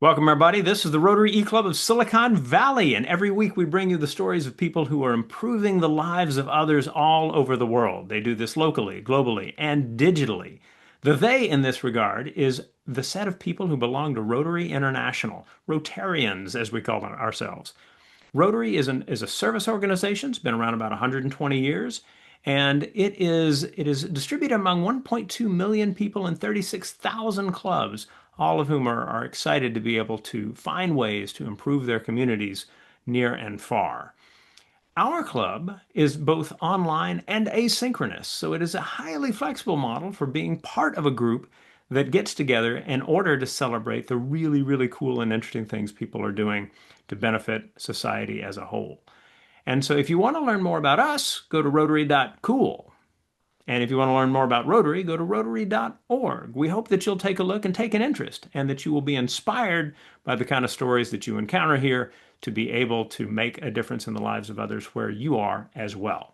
Welcome, everybody. This is the Rotary E-Club of Silicon Valley, and every week we bring you the stories of people who are improving the lives of others all over the world. They do this locally, globally, and digitally. The they in this regard is the set of people who belong to Rotary International, Rotarians, as we call them ourselves. Rotary is a service organization. It's been around about 120 years, and it is distributed among 1.2 million people in 36,000 clubs, all of whom are excited to be able to find ways to improve their communities near and far. Our club is both online and asynchronous, so it is a highly flexible model for being part of a group that gets together in order to celebrate the really, really cool and interesting things people are doing to benefit society as a whole. And so if you want to learn more about us, go to rotary.cool. And if you want to learn more about Rotary, go to rotary.org. We hope that you'll take a look and take an interest, and that you will be inspired by the kind of stories that you encounter here to be able to make a difference in the lives of others where you are as well.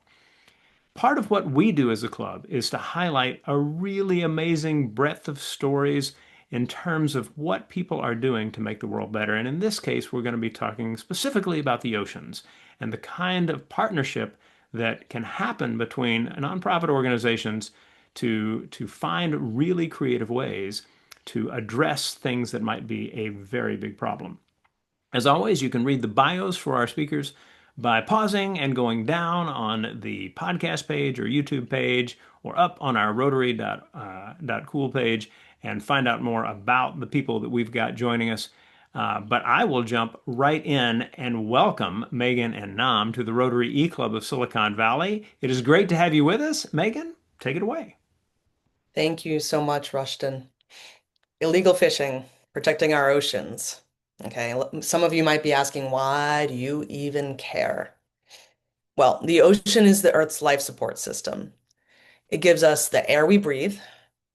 Part of what we do as a club is to highlight a really amazing breadth of stories in terms of what people are doing to make the world better. And in this case, we're going to be talking specifically about the oceans and the kind of partnership that can happen between nonprofit organizations to find really creative ways to address things that might be a very big problem. As always, you can read the bios for our speakers by pausing and going down on the podcast page or YouTube page or up on our Rotary.cool page and find out more about the people that we've got joining us. But I will jump right in and welcome Meaghan and Nam to the Rotary E-Club of Silicon Valley. It is great to have you with us. Meaghan, take it away. Thank you so much, Rushton. Illegal fishing, protecting our oceans. Okay, some of you might be asking, why do you even care? Well, the ocean is the Earth's life support system. It gives us the air we breathe.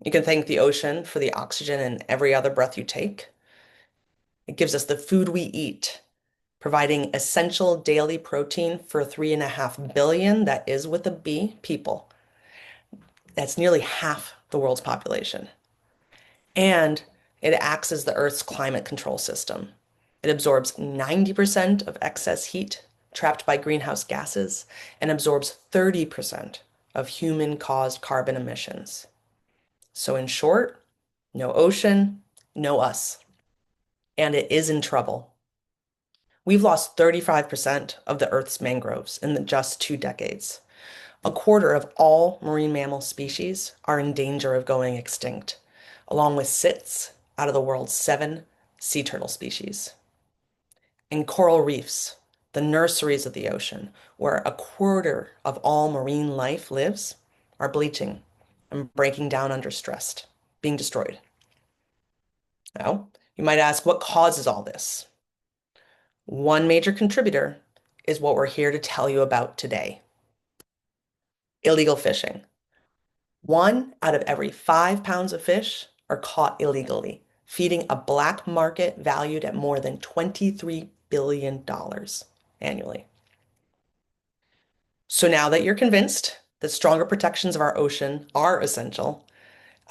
You can thank the ocean for the oxygen and every other breath you take. It gives us the food we eat, providing essential daily protein for 3.5 billion, that is with a B, people. That's nearly half the world's population. And it acts as the Earth's climate control system. It absorbs 90% of excess heat trapped by greenhouse gases and absorbs 30% of human-caused carbon emissions. So in short, no ocean, no us. And it is in trouble. We've lost 35% of the Earth's mangroves in just 2 decades. A quarter of all marine mammal species are in danger of going extinct, along with 6 out of the world's 7 sea turtle species. And coral reefs, the nurseries of the ocean, where a quarter of all marine life lives, are bleaching and breaking down under stress, being destroyed. Now, you might ask, what causes all this? One major contributor is what we're here to tell you about today: illegal fishing. 1 out of every 5 pounds of fish are caught illegally, feeding a black market valued at more than $23 billion annually. So now that you're convinced that stronger protections of our ocean are essential,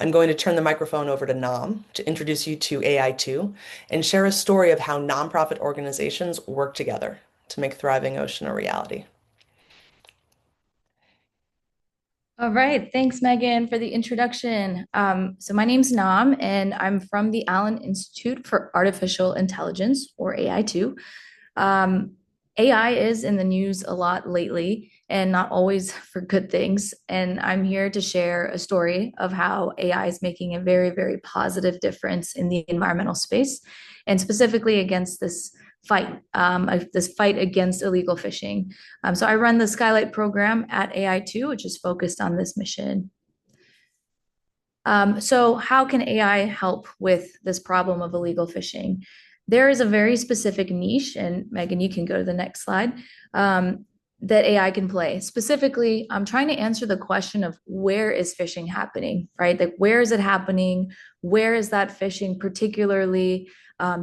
I'm going to turn the microphone over to Nam to introduce you to AI2 and share a story of how nonprofit organizations work together to make thriving ocean a reality. All right, thanks, Megan, for the introduction. So my name's Nam, and I'm from the Allen Institute for Artificial Intelligence, or AI2. AI is in the news a lot lately, and not always for good things. And I'm here to share a story of how AI is making a very, very positive difference in the environmental space, and specifically against this fight against illegal fishing. So I run the Skylight program at AI2, which is focused on this mission. So how can AI help with this problem of illegal fishing? There is a very specific niche, and Megan, you can go to the next slide, that AI can play. Specifically, I'm trying to answer the question of where is fishing happening, right? Like, where is it happening? Where is that fishing particularly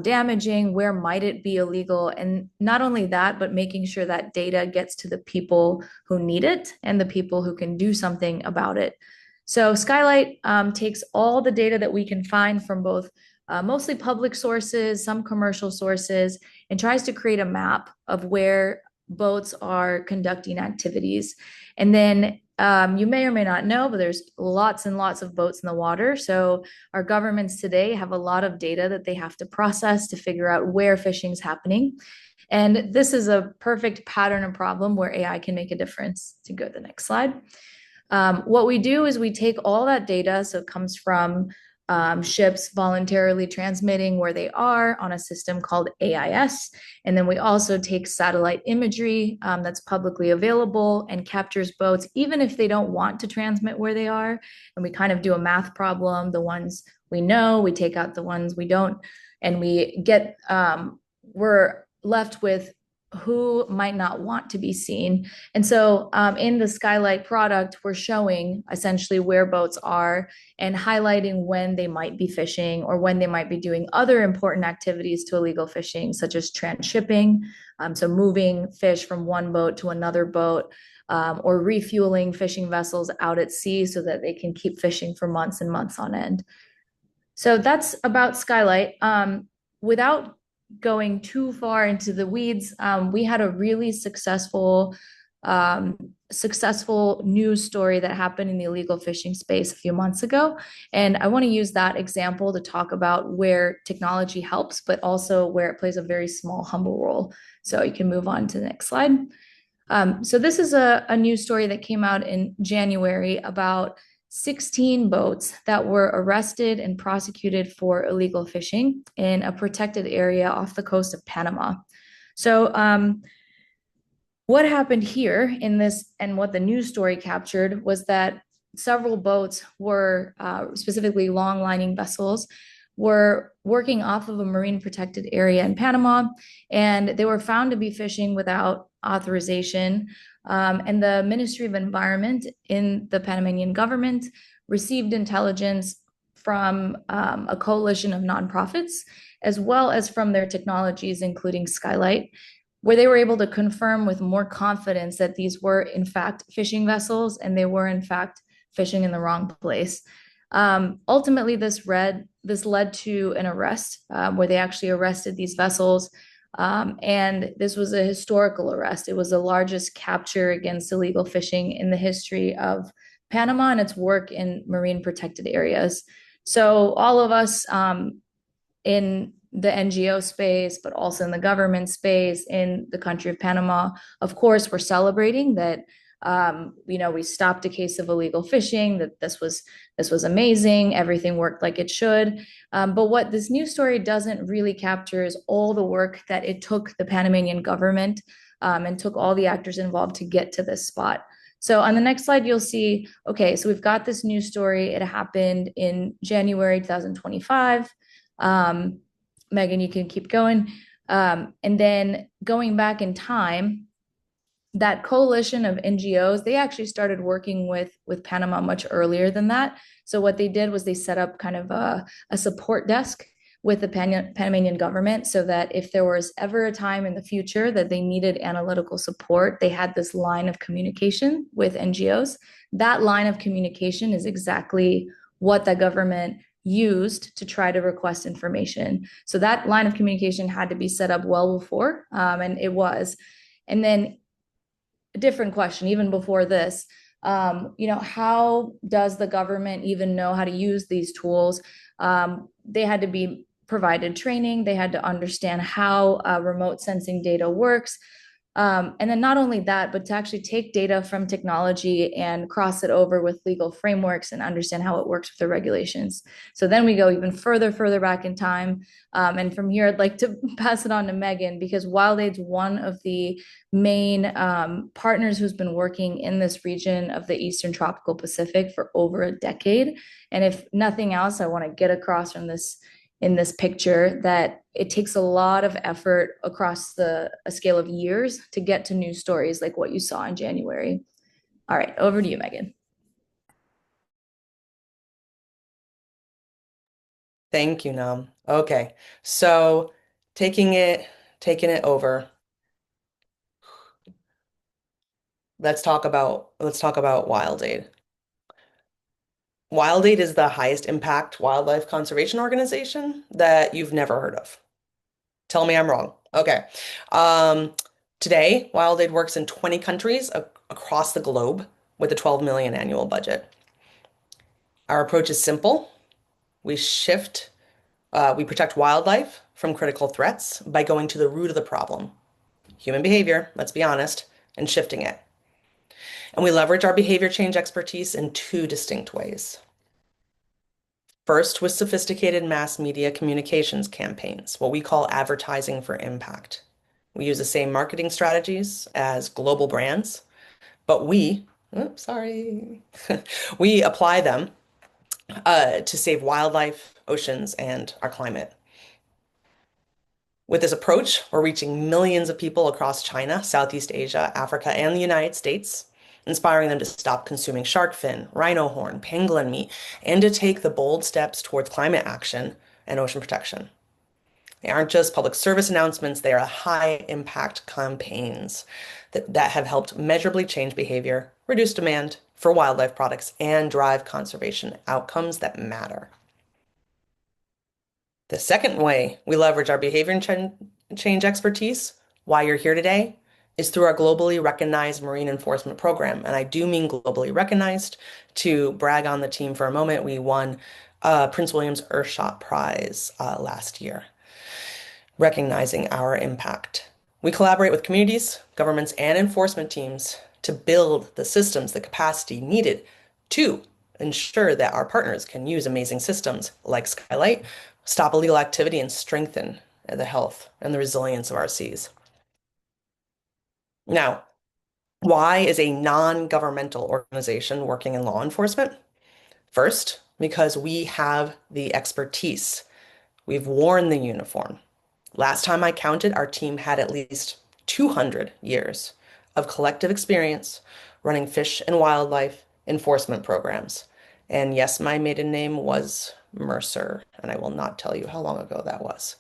damaging? Where might it be illegal? And not only that, but making sure that data gets to the people who need it and the people who can do something about it. So Skylight takes all the data that we can find from both mostly public sources, some commercial sources, and tries to create a map of where boats are conducting activities. And then you may or may not know, but there's lots and lots of boats in the water. So our governments today have a lot of data that they have to process to figure out where fishing is happening. And this is a perfect pattern and problem where AI can make a difference. To go to the next slide. What we do is we take all that data, so it comes from ships voluntarily transmitting where they are on a system called AIS. And then we also take satellite imagery that's publicly available and captures boats, even if they don't want to transmit where they are. And we kind of do a math problem. The ones we know, we take out the ones we don't, and we're left with who might not want to be seen. And so in the Skylight product, we're showing essentially where boats are and highlighting when they might be fishing or when they might be doing other important activities to illegal fishing, such as transshipping, so moving fish from one boat to another boat, or refueling fishing vessels out at sea so that they can keep fishing for months and months on end. So that's about Skylight. Without going too far into the weeds, we had a really successful news story that happened in the illegal fishing space a few months ago. And I want to use that example to talk about where technology helps, but also where it plays a very small, humble role. So you can move on to the next slide. So this is a news story that came out in January about 16 boats that were arrested and prosecuted for illegal fishing in a protected area off the coast of Panama. So what happened here in this, and what the news story captured, was that several boats were, specifically long-lining vessels, were working off of a marine protected area in Panama, and they were found to be fishing without authorization. And the Ministry of Environment in the Panamanian government received intelligence from a coalition of nonprofits, as well as from their technologies, including Skylight, where they were able to confirm with more confidence that these were in fact fishing vessels and they were in fact fishing in the wrong place. Ultimately, this led to an arrest where they actually arrested these vessels. And this was a historical arrest. It was the largest capture against illegal fishing in the history of Panama and its work in marine protected areas. So all of us in the NGO space, but also in the government space in the country of Panama, of course, we're celebrating that. We stopped a case of illegal fishing, that this was amazing, everything worked like it should. But what this news story doesn't really capture is all the work that it took the Panamanian government and took all the actors involved to get to this spot. So on the next slide, you'll see, okay, so we've got this news story. It happened in January 2025. Meaghan, you can keep going. And then going back in time, that coalition of NGOs, they actually started working with Panama much earlier than that. So what they did was they set up kind of a support desk with the Panamanian government, so that if there was ever a time in the future that they needed analytical support, they had this line of communication with NGOs. That line of communication is exactly what the government used to try to request information. So that line of communication had to be set up well before, and it was. And then a different question, even before this, how does the government even know how to use these tools? They had to be provided training. They had to understand how remote sensing data works. And then not only that, but to actually take data from technology and cross it over with legal frameworks and understand how it works with the regulations. So then we go even further back in time. And from here, I'd like to pass it on to Meaghan, because WildAid's one of the main partners who's been working in this region of the Eastern Tropical Pacific for over a decade. And if nothing else, I want to get across from this in this picture that it takes a lot of effort across a scale of years to get to news stories like what you saw in January. All right, over to you, Meaghan. Thank you, Nam. Okay, so taking it over. Let's talk about WildAid. WildAid is the highest impact wildlife conservation organization that you've never heard of. Tell me I'm wrong. Okay. Um, Today, WildAid works in 20 countries across the globe with a 12 million annual budget. Our approach is simple. We shift, we protect wildlife from critical threats by going to the root of the problem, human behavior, let's be honest, and shifting it. And we leverage our behavior change expertise in two distinct ways. First, with sophisticated mass media communications campaigns, what we call advertising for impact. We use the same marketing strategies as global brands, but we apply them to save wildlife, oceans, and our climate. With this approach, we're reaching millions of people across China, Southeast Asia, Africa, and the United States, inspiring them to stop consuming shark fin, rhino horn, pangolin meat, and to take the bold steps towards climate action and ocean protection. They aren't just public service announcements, they are high impact campaigns that have helped measurably change behavior, reduce demand for wildlife products, and drive conservation outcomes that matter. The second way we leverage our behavior and change expertise, why you're here today, is through our globally recognized marine enforcement program. And I do mean globally recognized. To brag on the team for a moment, we won Prince William's Earthshot Prize last year, recognizing our impact. We collaborate with communities, governments, and enforcement teams to build the systems, the capacity needed to ensure that our partners can use amazing systems like Skylight, stop illegal activity, and strengthen the health and the resilience of our seas. Now, why is a non-governmental organization working in law enforcement? First, because we have the expertise. We've worn the uniform. Last time I counted, our team had at least 200 years of collective experience running fish and wildlife enforcement programs. And yes, my maiden name was Mercer, and I will not tell you how long ago that was.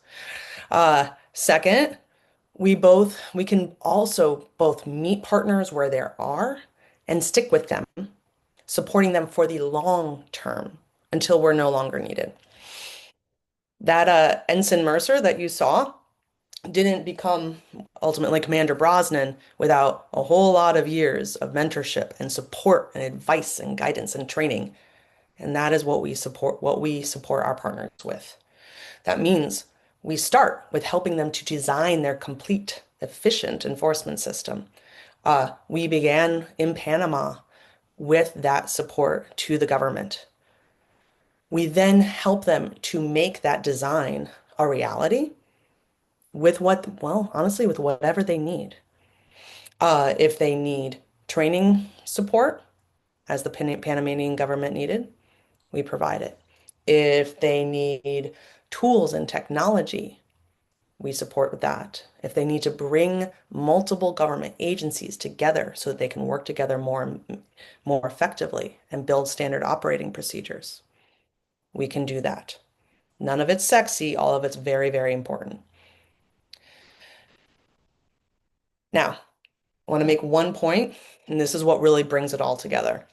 Second, we can also both meet partners where they are and stick with them, supporting them for the long term until we're no longer needed. That Ensign Mercer that you saw didn't become ultimately Commander Brosnan without a whole lot of years of mentorship and support and advice and guidance and training. And that is what we support our partners with. That means we start with helping them to design their complete, efficient enforcement system. We began in Panama with that support to the government. We then help them to make that design a reality with honestly, with whatever they need. If they need training support, as the Panamanian government needed, we provide it. If they need tools and technology, we support with that. If they need to bring multiple government agencies together so that they can work together more effectively and build standard operating procedures, we can do that. None of it's sexy, all of it's very, very important. Now, I want to make one point, and this is what really brings it all together.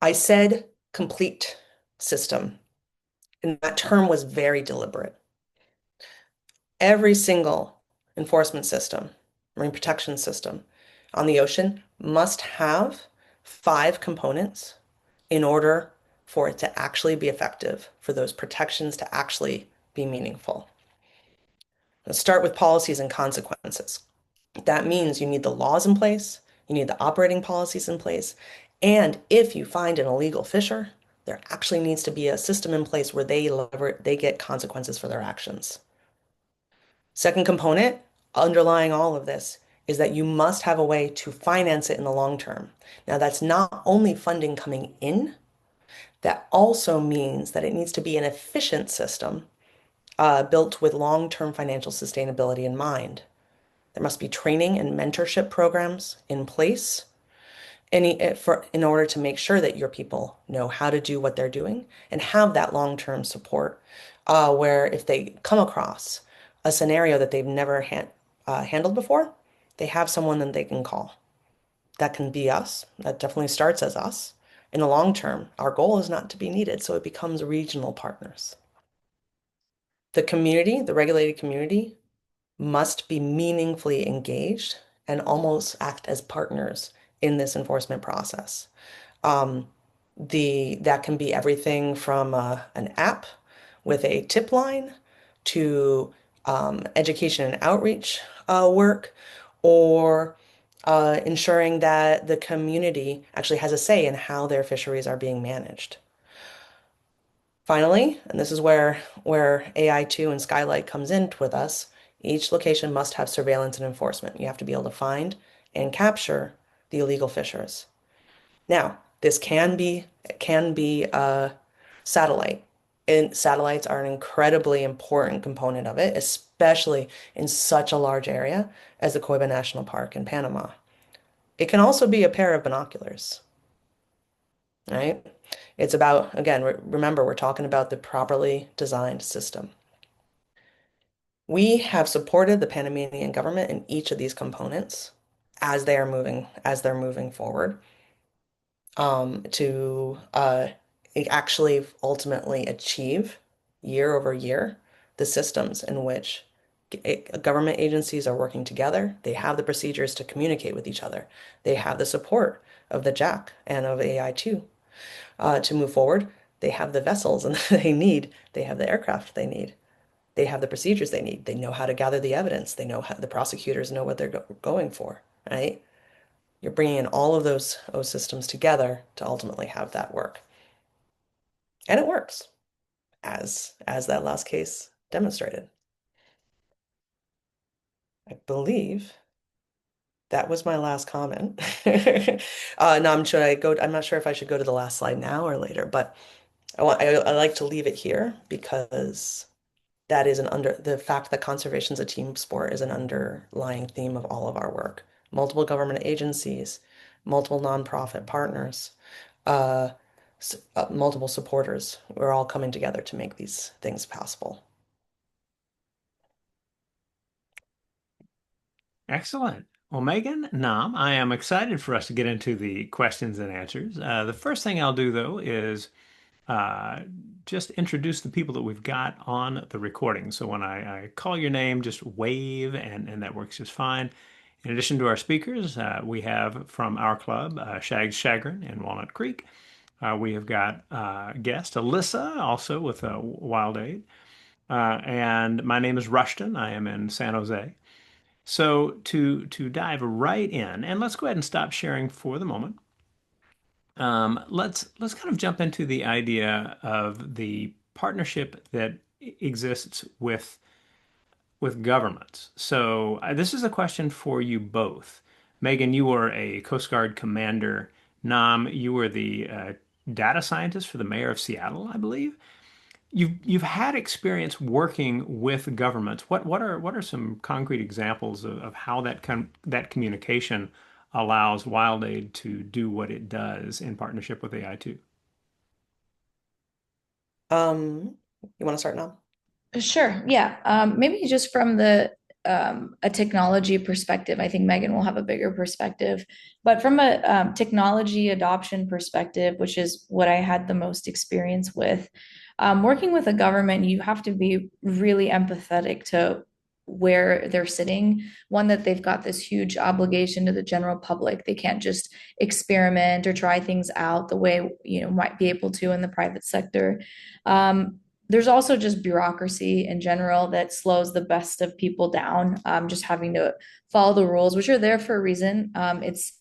I said complete system, and that term was very deliberate. Every single enforcement system, marine protection system on the ocean must have 5 components in order for it to actually be effective, for those protections to actually be meaningful. Let's start with policies and consequences. That means you need the laws in place, you need the operating policies in place, and if you find an illegal fisher, there actually needs to be a system in place where they get consequences for their actions. Second component, underlying all of this, is that you must have a way to finance it in the long term. Now, that's not only funding coming in, that also means that it needs to be an efficient system built with long-term financial sustainability in mind. There must be training and mentorship programs in place in order to make sure that your people know how to do what they're doing and have that long-term support where if they come across a scenario that they've never handled before, they have someone that they can call. That can be us. That definitely starts as us. In the long term, our goal is not to be needed, so it becomes regional partners. The community, the regulated community, must be meaningfully engaged and almost act as partners in this enforcement process. Um, that can be everything from an app with a tip line to education and outreach work, or ensuring that the community actually has a say in how their fisheries are being managed. Finally, and this is where AI2 and Skylight comes in with us, each location must have surveillance and enforcement. You have to be able to find and capture the illegal fishers. Now, this can be satellite. And satellites are an incredibly important component of it, especially in such a large area as the Coiba National Park in Panama. It can also be a pair of binoculars, right? It's about, again, remember, we're talking about the properly designed system. We have supported the Panamanian government in each of these components as they're moving forward, to actually ultimately achieve year over year the systems in which government agencies are working together. They have the procedures to communicate with each other. They have the support of the JAC and of AI2 to move forward. They have the vessels and they need. They have the aircraft they need. They have the procedures they need. They know how to gather the evidence. They know how the prosecutors know what they're going for, right? You're bringing in all of those systems together to ultimately have that work. And it works, as that last case demonstrated. I believe that was my last comment. Nam, should I go? I'm not sure if I should go to the last slide now or later, but I like to leave it here because that is the fact that conservation is a team sport is an underlying theme of all of our work. Multiple government agencies, multiple nonprofit partners, uh, multiple supporters. We're all coming together to make these things possible. Excellent. Well, Meaghan, Nam, I am excited for us to get into the questions and answers. The first thing I'll do, though, is uh, just introduce the people that we've got on the recording. So when I call your name, just wave, and that works just fine. In addition to our speakers, we have from our club, Shags Chagrin in Walnut Creek. We have got guest Alyssa, also with WildAid. And my name is Rushton. I am in San Jose. So to dive right in, and let's go ahead and stop sharing for the moment. Let's kind of jump into the idea of the partnership that exists with governments. So this is a question for you both. Meaghan, you are a Coast Guard commander. Nam, you were the data scientist for the mayor of Seattle, I believe. You've had experience working with governments. What are some concrete examples of how that communication allows WildAid to do what it does in partnership with AI2? You want to start now? Sure. Yeah. Maybe just from the a technology perspective, I think Meaghan will have a bigger perspective. But from a technology adoption perspective, which is what I had the most experience with, working with a government, you have to be really empathetic to where they're sitting. One, that they've got this huge obligation to the general public. They can't just experiment or try things out the way, might be able to in the private sector. There's also just bureaucracy in general that slows the best of people down. Just having to follow the rules, which are there for a reason. It's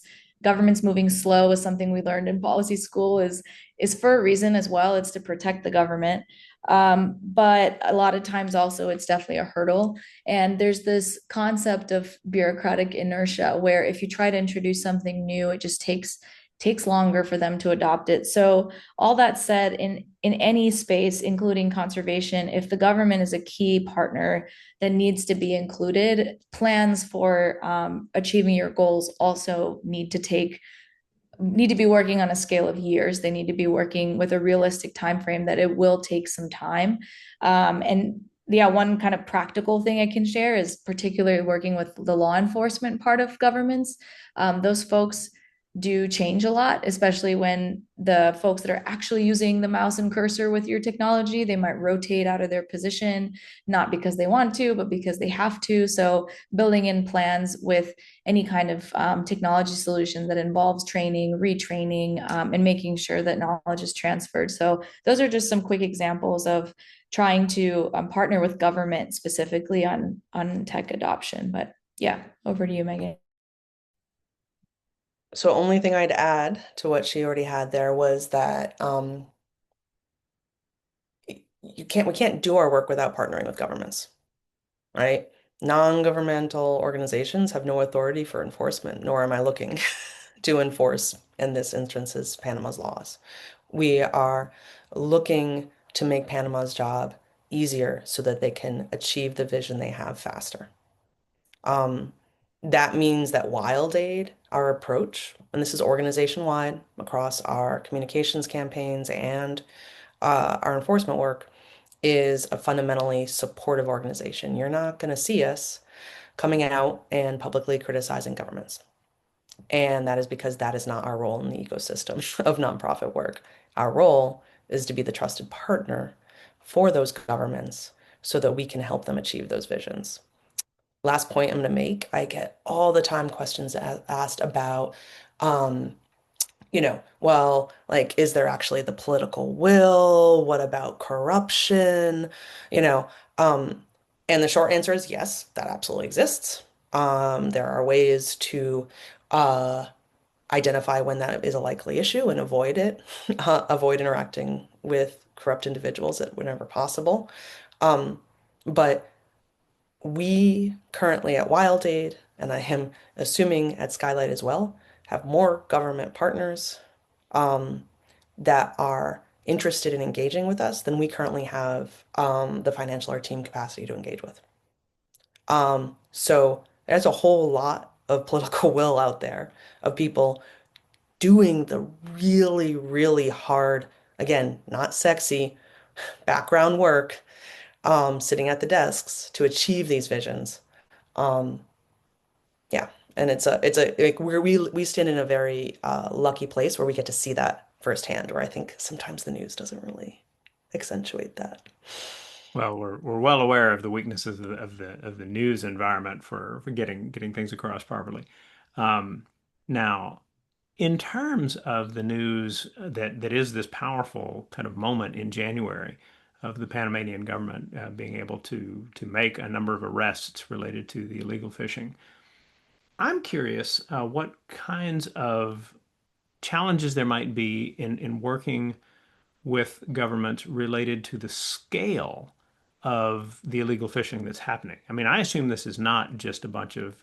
government's moving slow is something we learned in policy school is for a reason as well. It's to protect the government. But a lot of times also it's definitely a hurdle. And there's this concept of bureaucratic inertia where if you try to introduce something new, it just takes longer for them to adopt it. So all that said, in any space, including conservation, if the government is a key partner that needs to be included, plans for achieving your goals also need to be working on a scale of years. They need to be working with a realistic time frame that it will take some time. And yeah, one kind of practical thing I can share is particularly working with the law enforcement part of governments. Those folks, do change a lot, especially when the folks that are actually using the mouse and cursor with your technology, they might rotate out of their position, not because they want to, but because they have to. So building in plans with any kind of technology solution that involves training, retraining, and making sure that knowledge is transferred. So those are just some quick examples of trying to partner with government specifically on tech adoption. But yeah, over to you, Megan. So only thing I'd add to what she already had there was that we can't do our work without partnering with governments, right? Non-governmental organizations have no authority for enforcement, nor am I looking to enforce, in this instance, Panama's laws. We are looking to make Panama's job easier so that they can achieve the vision they have faster. Um, that means that WildAid, our approach, and this is organization-wide across our communications campaigns and our enforcement work, is a fundamentally supportive organization. You're not going to see us coming out and publicly criticizing governments. And that is because that is not our role in the ecosystem of nonprofit work. Our role is to be the trusted partner for those governments so that we can help them achieve those visions. Last point I'm going to make, I get all the time questions asked about, um, well, like, is there actually the political will? What about corruption? You know, um, and the short answer is yes, that absolutely exists. There are ways to uh, identify when that is a likely issue and avoid it, avoid interacting with corrupt individuals whenever possible. Um, but we currently at WildAid, and I am assuming at Skylight as well, have more government partners um, that are interested in engaging with us than we currently have the financial or team capacity to engage with. So there's a whole lot of political will out there of people doing the really, really hard, again, not sexy, background work, sitting at the desks to achieve these visions. Um, yeah, and it's a like we stand in a very lucky place where we get to see that firsthand, where I think sometimes the news doesn't really accentuate that. Well, we're well aware of the weaknesses of the news environment for getting things across properly. Um, Now, in terms of the news that is this powerful kind of moment in January of the Panamanian government being able to make a number of arrests related to the illegal fishing, I'm curious what kinds of challenges there might be in working with governments related to the scale of the illegal fishing that's happening. I mean, I assume this is not just a bunch of,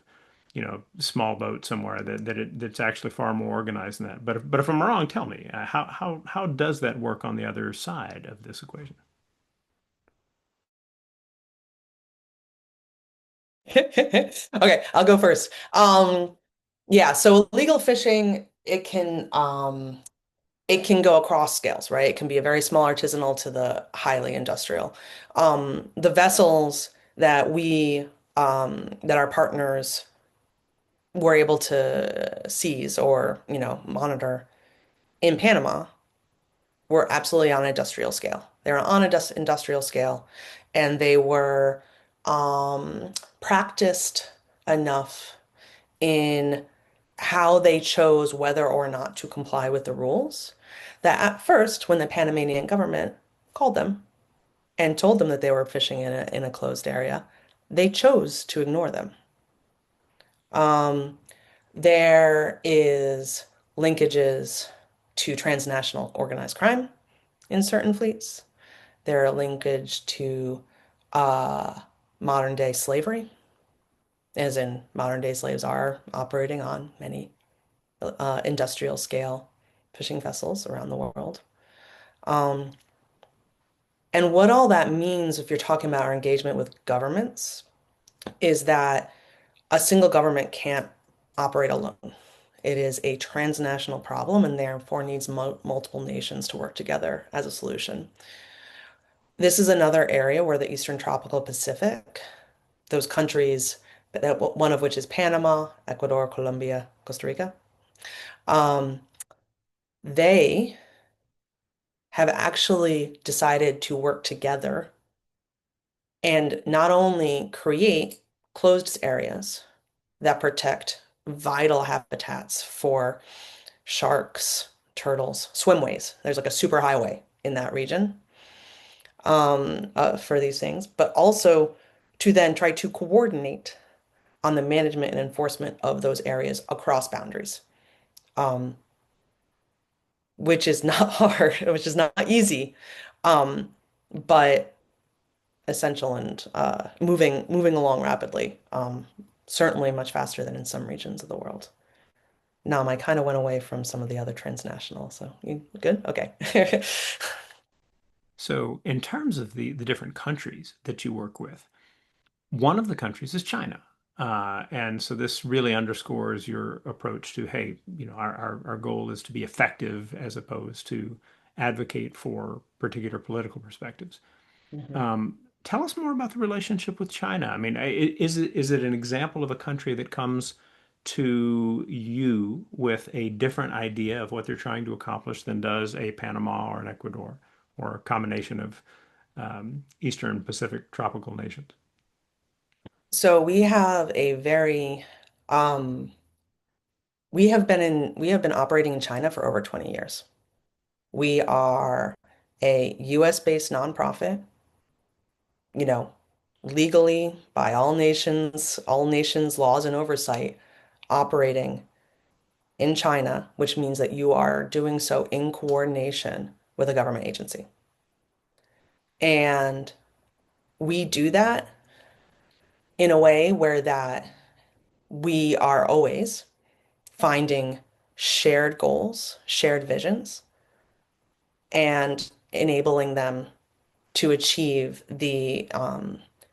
small boats somewhere that's actually far more organized than that. But if I'm wrong, tell me, how does that work on the other side of this equation? Okay, I'll go first. Yeah, so illegal fishing, it can go across scales, right? It can be a very small artisanal to the highly industrial. The vessels that our partners were able to seize or, monitor in Panama were absolutely on an industrial scale. They were on an industrial scale, and they were practiced enough in how they chose whether or not to comply with the rules that at first, when the Panamanian government called them and told them that they were fishing in a closed area, they chose to ignore them. Um, there is linkages to transnational organized crime in certain fleets. There are linkage to uh, modern day slavery, as in modern day slaves are operating on many industrial scale fishing vessels around the world. Um, and what all that means, if you're talking about our engagement with governments, is that a single government can't operate alone. It is a transnational problem and therefore needs multiple nations to work together as a solution. This is another area where the Eastern Tropical Pacific, those countries, one of which is Panama, Ecuador, Colombia, Costa Rica, Um, they have actually decided to work together and not only create closed areas that protect vital habitats for sharks, turtles, swimways. There's like a super highway in that region for these things, but also to then try to coordinate on the management and enforcement of those areas across boundaries, um, which is not hard, which is not easy, um, but essential and moving along rapidly. Certainly much faster than in some regions of the world. I kind of went away from some of the other transnational, so you good? Okay. So, in terms of the different countries that you work with, one of the countries is China. And so this really underscores your approach to, hey, our goal is to be effective as opposed to advocate for particular political perspectives. Mhm. Tell us more about the relationship with China. I mean, is it an example of a country that comes to you with a different idea of what they're trying to accomplish than does a Panama or an Ecuador or a combination of Eastern Pacific tropical nations? So we have a very um we have been operating in China for over 20 years. We are a US based nonprofit, you know, legally by all nations laws and oversight operating in China, which means that you are doing so in coordination with a government agency. And we do that in a way where that we are always finding shared goals, shared visions, and enabling them to achieve the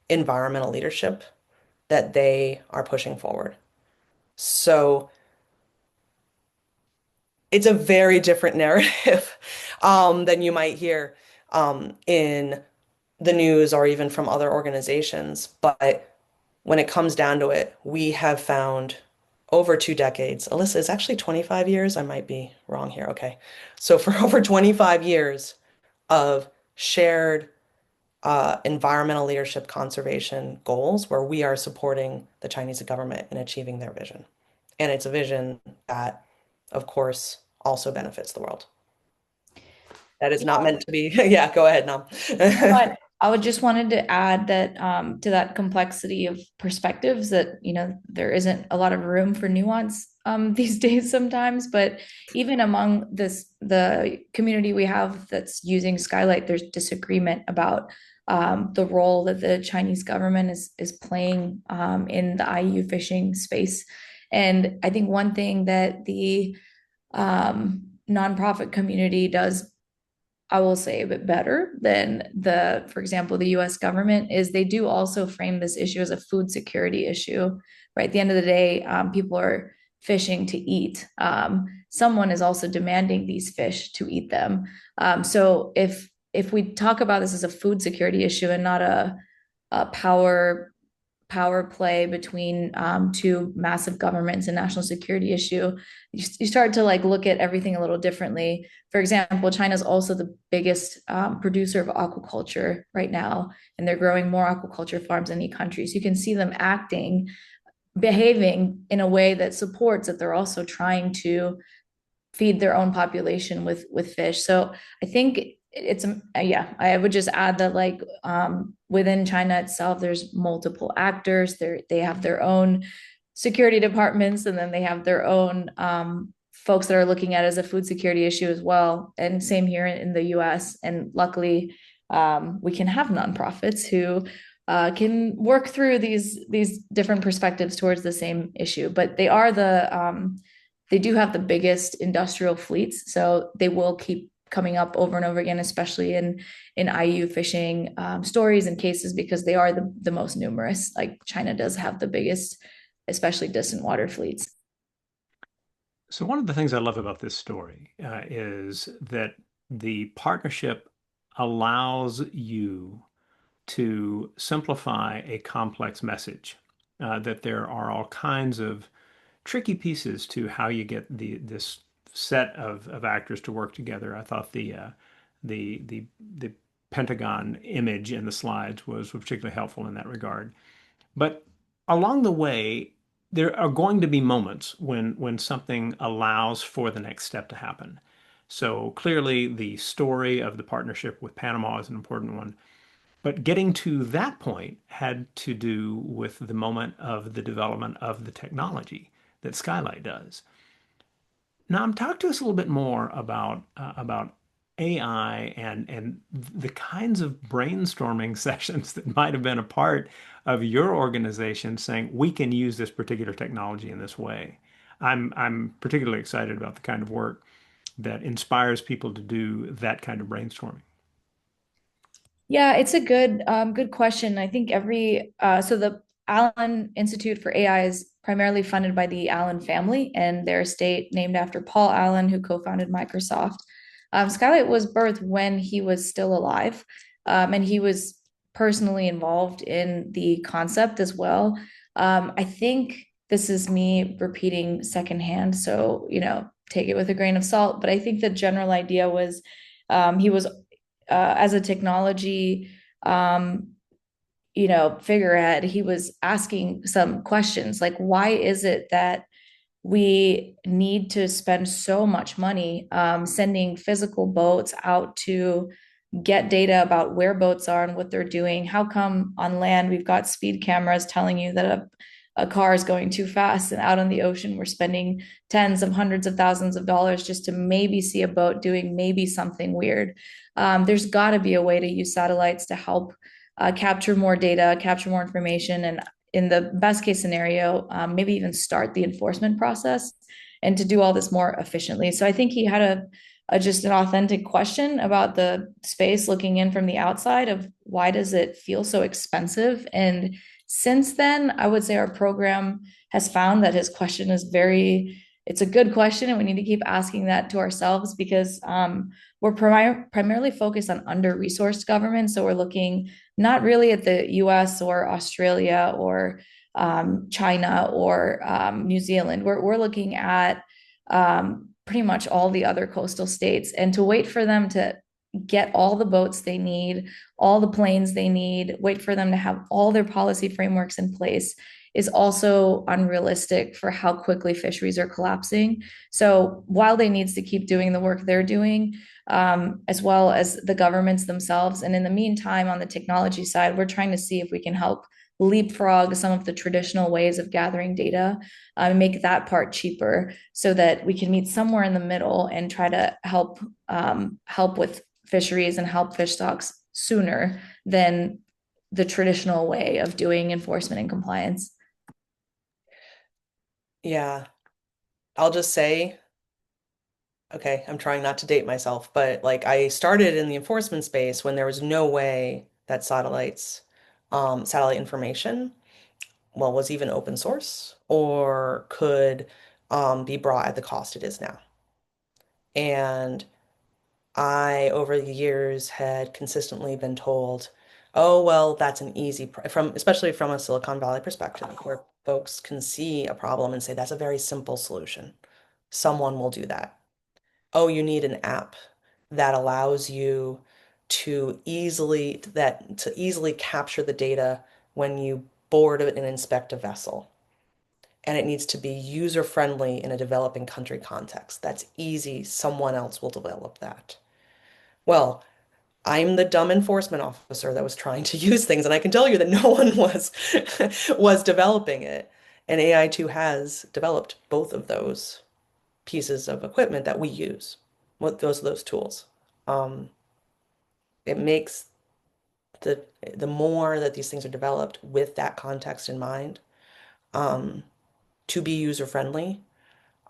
environmental leadership that they are pushing forward. So it's a very different narrative than you might hear in the news or even from other organizations. But when it comes down to it, we have found over 2 decades. Alyssa, it's actually 25 years. I might be wrong here. Okay. So for over 25 years of shared environmental leadership conservation goals where we are supporting the Chinese government in achieving their vision. And it's a vision that, of course, also benefits the world. That is not meant to be. Yeah, go ahead, Nam. But I would just wanted to add that to that complexity of perspectives that, there isn't a lot of room for nuance these days sometimes. But even among the community we have that's using Skylight, there's disagreement about the role that the Chinese government is playing in the IU fishing space. And I think one thing that the nonprofit community does, I will say, a bit better than for example, the US government is they do also frame this issue as a food security issue, right? At the end of the day, people are fishing to eat. Someone is also demanding these fish to eat them. So if we talk about this as a food security issue and not a power play between two massive governments and national security issue, you start to like look at everything a little differently. For example, China is also the biggest producer of aquaculture right now, and they're growing more aquaculture farms than any country. So you can see them behaving in a way that supports that they're also trying to feed their own population with fish. So I think it's yeah, I would just add that like within China itself, there's multiple actors. They have their own security departments, and then they have their own folks that are looking at it as a food security issue as well. And same here in the US. And luckily, we can have nonprofits who can work through these different perspectives towards the same issue. But they do have the biggest industrial fleets, so they will keep coming up over and over again, especially in IU fishing stories and cases, because they are the most numerous. Like China does have the biggest, especially distant water fleets. So one of the things I love about this story is that the partnership allows you to simplify a complex message, that there are all kinds of tricky pieces to how you get this set of actors to work together. I thought the Pentagon image in the slides was particularly helpful in that regard. But along the way, there are going to be moments when something allows for the next step to happen. So clearly, the story of the partnership with Panama is an important one. But getting to that point had to do with the moment of the development of the technology that Skylight does. Now, talk to us a little bit more about AI and the kinds of brainstorming sessions that might have been a part of your organization saying we can use this particular technology in this way. I'm particularly excited about the kind of work that inspires people to do that kind of brainstorming. Yeah, it's a good question. I think so the Allen Institute for AI is primarily funded by the Allen family and their estate named after Paul Allen, who co-founded Microsoft. Skylight was birthed when he was still alive, and he was personally involved in the concept as well. I think this is me repeating secondhand, so take it with a grain of salt. But I think the general idea was he was as a technology figurehead, he was asking some questions like, why is it that we need to spend so much money sending physical boats out to get data about where boats are and what they're doing? How come on land we've got speed cameras telling you that a car is going too fast, and out on the ocean we're spending tens of hundreds of thousands of dollars just to maybe see a boat doing maybe something weird? There's got to be a way to use satellites to help capture more data, capture more information, and in the best case scenario, maybe even start the enforcement process and to do all this more efficiently. So I think he had just an authentic question about the space looking in from the outside of why does it feel so expensive? And since then, I would say our program has found that his question it's a good question, and we need to keep asking that to ourselves because we're primarily focused on under-resourced governments. So we're looking not really at the US or Australia or China or New Zealand. We're looking at pretty much all the other coastal states, and to wait for them to get all the boats they need, all the planes they need, wait for them to have all their policy frameworks in place is also unrealistic for how quickly fisheries are collapsing. So WildAid needs to keep doing the work they're doing, as well as the governments themselves. And in the meantime, on the technology side, we're trying to see if we can help leapfrog some of the traditional ways of gathering data, make that part cheaper so that we can meet somewhere in the middle and try to help with fisheries and help fish stocks sooner than the traditional way of doing enforcement and compliance. Yeah, I'll just say, okay, I'm trying not to date myself, but like I started in the enforcement space when there was no way that satellite information, well, was even open source or could be brought at the cost it is now. And I, over the years, had consistently been told, oh, well, that's an easy, especially from a Silicon Valley perspective, where folks can see a problem and say, that's a very simple solution. Someone will do that. Oh, you need an app that allows you to easily capture the data when you board and inspect a vessel. And it needs to be user friendly in a developing country context. That's easy. Someone else will develop that. Well, I'm the dumb enforcement officer that was trying to use things, and I can tell you that no one was developing it. And AI2 has developed both of those pieces of equipment that we use. What those tools. Um, it makes the more that these things are developed with that context in mind, um, to be user friendly,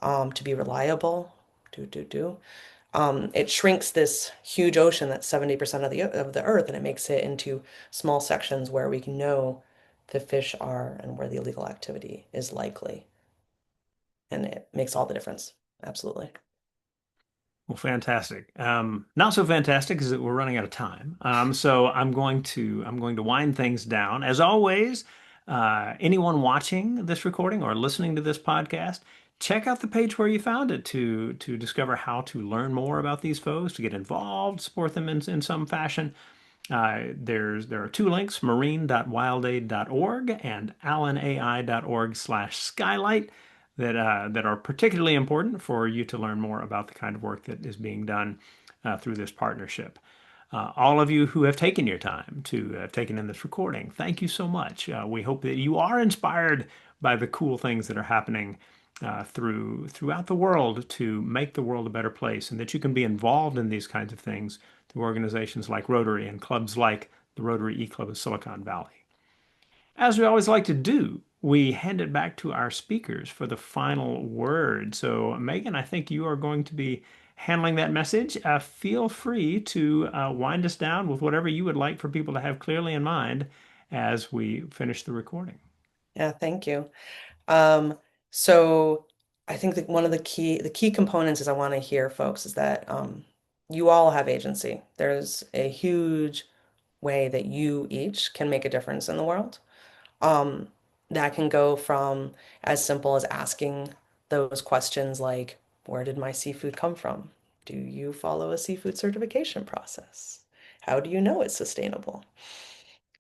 to be reliable, it shrinks this huge ocean that's 70% of the earth, and it makes it into small sections where we can know the fish are and where the illegal activity is likely. And it makes all the difference. Absolutely. Well, fantastic. Not so fantastic is that we're running out of time. So I'm going to wind things down. As always, Anyone watching this recording or listening to this podcast, check out the page where you found it to discover how to learn more about these folks, to get involved, support them in some fashion. There are two links, marine.wildaid.org and allenai.org/skylight that are particularly important for you to learn more about the kind of work that is being done through this partnership. All of you who have taken your time to have taken in this recording, thank you so much. We hope that you are inspired by the cool things that are happening throughout the world to make the world a better place, and that you can be involved in these kinds of things through organizations like Rotary and clubs like the Rotary E-Club of Silicon Valley. As we always like to do, we hand it back to our speakers for the final word. So, Meaghan, I think you are going to be handling that message. Feel free to wind us down with whatever you would like for people to have clearly in mind as we finish the recording. Yeah, thank you. Um, so I think that one of the key components is I want to hear, folks, is that you all have agency. There's a huge way that you each can make a difference in the world. Um, that can go from as simple as asking those questions like, where did my seafood come from? Do you follow a seafood certification process? How do you know it's sustainable?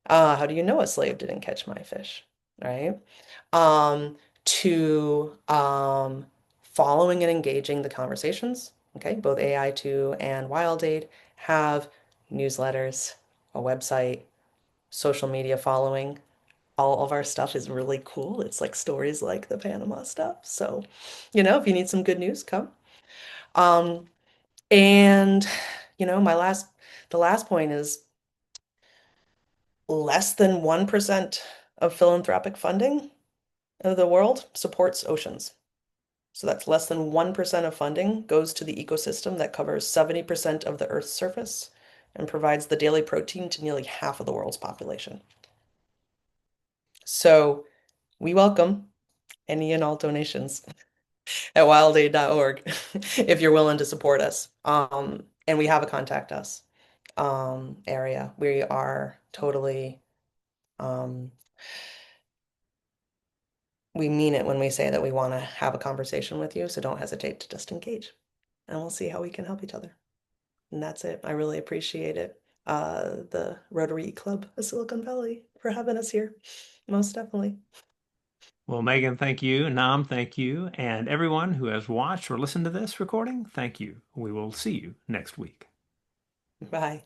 How do you know a slave didn't catch my fish? Right? To following and engaging the conversations. Okay, both AI2 and WildAid have newsletters, a website, social media following. All of our stuff is really cool. It's like stories like the Panama stuff. So, if you need some good news, come. Um, and the last point is less than 1% of philanthropic funding of the world supports oceans. So that's less than 1% of funding goes to the ecosystem that covers 70% of the Earth's surface and provides the daily protein to nearly half of the world's population. So we welcome any and all donations at wildaid.org if you're willing to support us. And we have a contact us area. We are totally, we mean it when we say that we want to have a conversation with you. So don't hesitate to just engage and we'll see how we can help each other. And that's it. I really appreciate it. The Rotary Club of Silicon Valley for having us here. Most definitely. Well, Meaghan, thank you. Nam, thank you. And everyone who has watched or listened to this recording, thank you. We will see you next week. Bye.